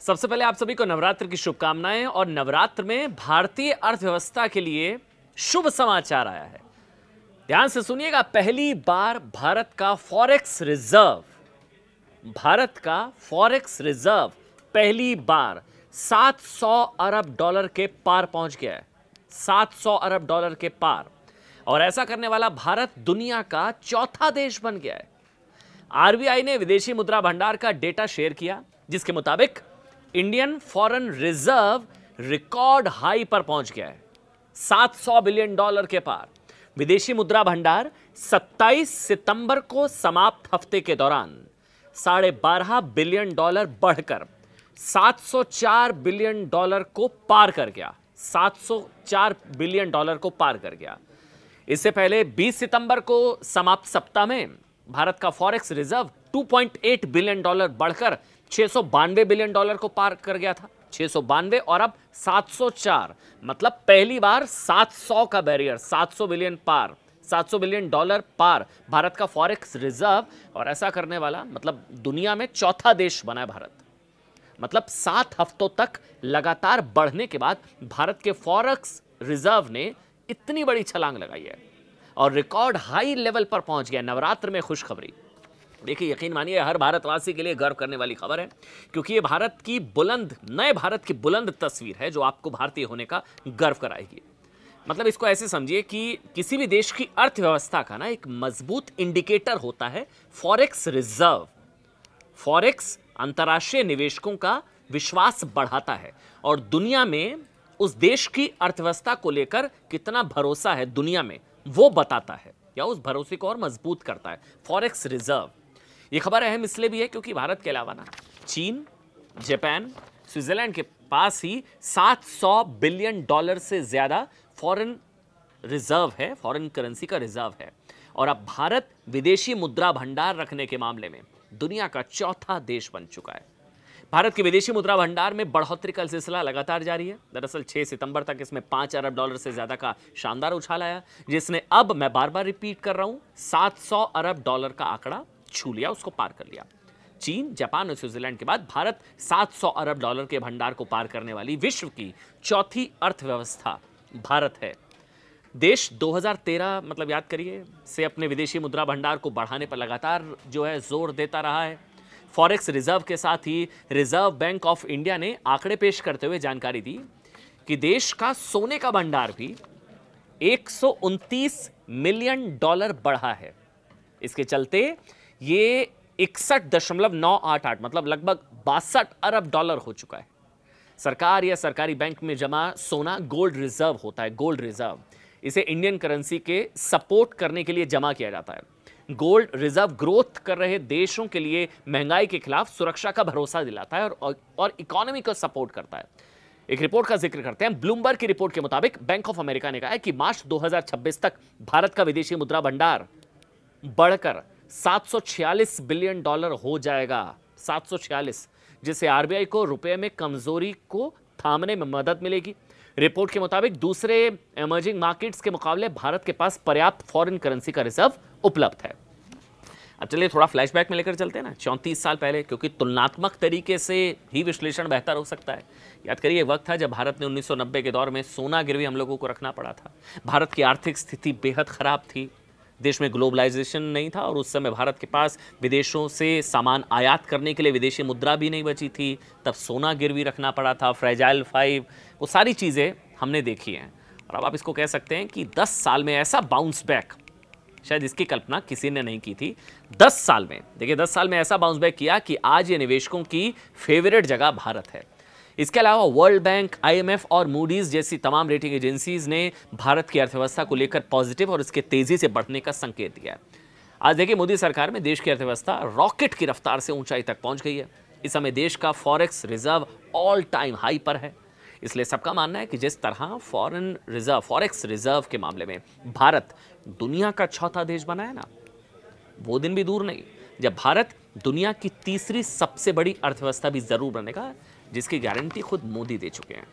सबसे पहले आप सभी को नवरात्र की शुभकामनाएं। और नवरात्र में भारतीय अर्थव्यवस्था के लिए शुभ समाचार आया है। ध्यान से सुनिएगा, पहली बार भारत का फॉरेक्स रिजर्व पहली बार 700 अरब डॉलर के पार पहुंच गया है। 700 अरब डॉलर के पार। और ऐसा करने वाला भारत दुनिया का चौथा देश बन गया है। आरबीआई ने विदेशी मुद्रा भंडार का डेटा शेयर किया, जिसके मुताबिक Indian foreign reserve record high पर पहुंच गया है, 700 बिलियन डॉलर के पार। विदेशी मुद्रा भंडार 27 सितंबर को समाप्त हफ्ते के दौरान 12.5 बिलियन डॉलर बढ़कर 704 बिलियन डॉलर को पार कर गया। 704 बिलियन डॉलर को पार कर गया। इससे पहले 20 सितंबर को समाप्त सप्ताह में भारत का फॉरेक्स रिजर्व 2.8 बिलियन डॉलर बढ़कर 692 बिलियन डॉलर को पार कर गया था। 692 और अब 704, मतलब पहली बार 700 का बैरियर, 700 बिलियन पार, 700 बिलियन डॉलर पार भारत का फॉरेक्स रिजर्व। और ऐसा करने वाला मतलब दुनिया में चौथा देश बना है भारत। मतलब 7 हफ्तों तक लगातार बढ़ने के बाद भारत के फॉरेक्स रिजर्व ने इतनी बड़ी छलांग लगाई है और रिकॉर्ड हाई लेवल पर पहुंच गया। नवरात्र में खुशखबरी। देखिए, यकीन मानिए, हर भारतवासी के लिए गर्व करने वाली खबर है, क्योंकि ये नए भारत की बुलंद तस्वीर है जो आपको भारतीय होने का गर्व कराएगी। मतलब इसको ऐसे समझिए कि किसी भी देश की अर्थव्यवस्था का ना एक मजबूत इंडिकेटर होता है फॉरेक्स रिजर्व। फॉरेक्स अंतर्राष्ट्रीय निवेशकों का विश्वास बढ़ाता है और दुनिया में उस देश की अर्थव्यवस्था को लेकर कितना भरोसा है दुनिया में, वो बताता है या उस भरोसे को और मजबूत करता है फॉरेक्स रिजर्व। ये खबर अहम इसलिए भी है क्योंकि भारत के अलावा ना चीन, जापान, स्विट्जरलैंड के पास ही 700 बिलियन डॉलर से ज्यादा फॉरेन रिजर्व है, फॉरेन करेंसी का रिजर्व है। और अब भारत विदेशी मुद्रा भंडार रखने के मामले में दुनिया का चौथा देश बन चुका है। भारत के विदेशी मुद्रा भंडार में बढ़ोतरी का सिलसिला लगातार जारी है। दरअसल 6 सितंबर तक इसमें 5 अरब डॉलर से ज्यादा का शानदार उछाल आया, जिसने अब, मैं बार बार रिपीट कर रहा हूं, 700 अरब डॉलर का आंकड़ा छू लिया, उसको पार कर लिया। चीन, जापान और स्विट्जरलैंड के बाद भारत 700 अरब डॉलर के भंडार को पार करने वाली विश्व की चौथी अर्थव्यवस्था भारत है। देश 2013, मतलब याद करिए, से अपने विदेशी मुद्रा भंडार को बढ़ाने पर लगातार जो है जोर देता रहा है। फॉरेक्स रिजर्व के साथ ही रिजर्व बैंक ऑफ इंडिया ने आंकड़े पेश करते हुए जानकारी दी कि देश का सोने का भंडार भी 129 मिलियन डॉलर बढ़ा है। इसके चलते ये 61.988, मतलब लगभग 62 अरब डॉलर हो चुका है। सरकार या सरकारी बैंक में जमा सोना गोल्ड रिजर्व होता है, गोल्ड रिजर्व। इसे इंडियन करेंसी के सपोर्ट करने के लिए जमा किया जाता है। गोल्ड रिजर्व ग्रोथ कर रहे देशों के लिए महंगाई के खिलाफ सुरक्षा का भरोसा दिलाता है और इकोनॉमी को सपोर्ट करता है। एक रिपोर्ट का जिक्र करते हैं। ब्लूमबर्ग की रिपोर्ट के मुताबिक बैंक ऑफ अमेरिका ने कहा है कि मार्च 2026 तक भारत का विदेशी मुद्रा भंडार बढ़कर 746 बिलियन डॉलर हो जाएगा। 746, जिससे आरबीआई को रुपए में कमजोरी को थामने में मदद मिलेगी। रिपोर्ट के मुताबिक दूसरे इमर्जिंग मार्केट्स के मुकाबले भारत के पास पर्याप्त फॉरेन करेंसी का रिजर्व उपलब्ध है। अब चलिए थोड़ा फ्लैशबैक में लेकर चलते हैं ना, 34 साल पहले, क्योंकि तुलनात्मक तरीके से ही विश्लेषण बेहतर हो सकता है। याद करिए, वक्त था जब भारत ने 1990 के दौर में सोना गिरवी हम लोगों को रखना पड़ा था। भारत की आर्थिक स्थिति बेहद खराब थी। देश में ग्लोबलाइजेशन नहीं था और उस समय भारत के पास विदेशों से सामान आयात करने के लिए विदेशी मुद्रा भी नहीं बची थी। तब सोना गिरवी रखना पड़ा था, फ्रेजाइल 5, वो सारी चीज़ें हमने देखी हैं। और अब आप इसको कह सकते हैं कि 10 साल में ऐसा बाउंस बैक, शायद इसकी कल्पना किसी ने नहीं की थी। 10 साल में, देखिए 10 साल में ऐसा बाउंस बैक किया कि आज ये निवेशकों की फेवरेट जगह भारत है। इसके अलावा वर्ल्ड बैंक, आईएमएफ और मूडीज जैसी तमाम रेटिंग एजेंसीज ने भारत की अर्थव्यवस्था को लेकर पॉजिटिव और इसके तेजी से बढ़ने का संकेत दिया है। आज देखिए, मोदी सरकार में देश की अर्थव्यवस्था रॉकेट की रफ्तार से ऊंचाई तक पहुंच गई है। इस समय देश का forex reserve all time high पर है। इसलिए सबका मानना है कि जिस तरह फॉरेक्स रिजर्व के मामले में भारत दुनिया का चौथा देश बना है ना, वो दिन भी दूर नहीं जब भारत दुनिया की तीसरी सबसे बड़ी अर्थव्यवस्था भी जरूर बनेगा, जिसकी गारंटी खुद मोदी दे चुके हैं।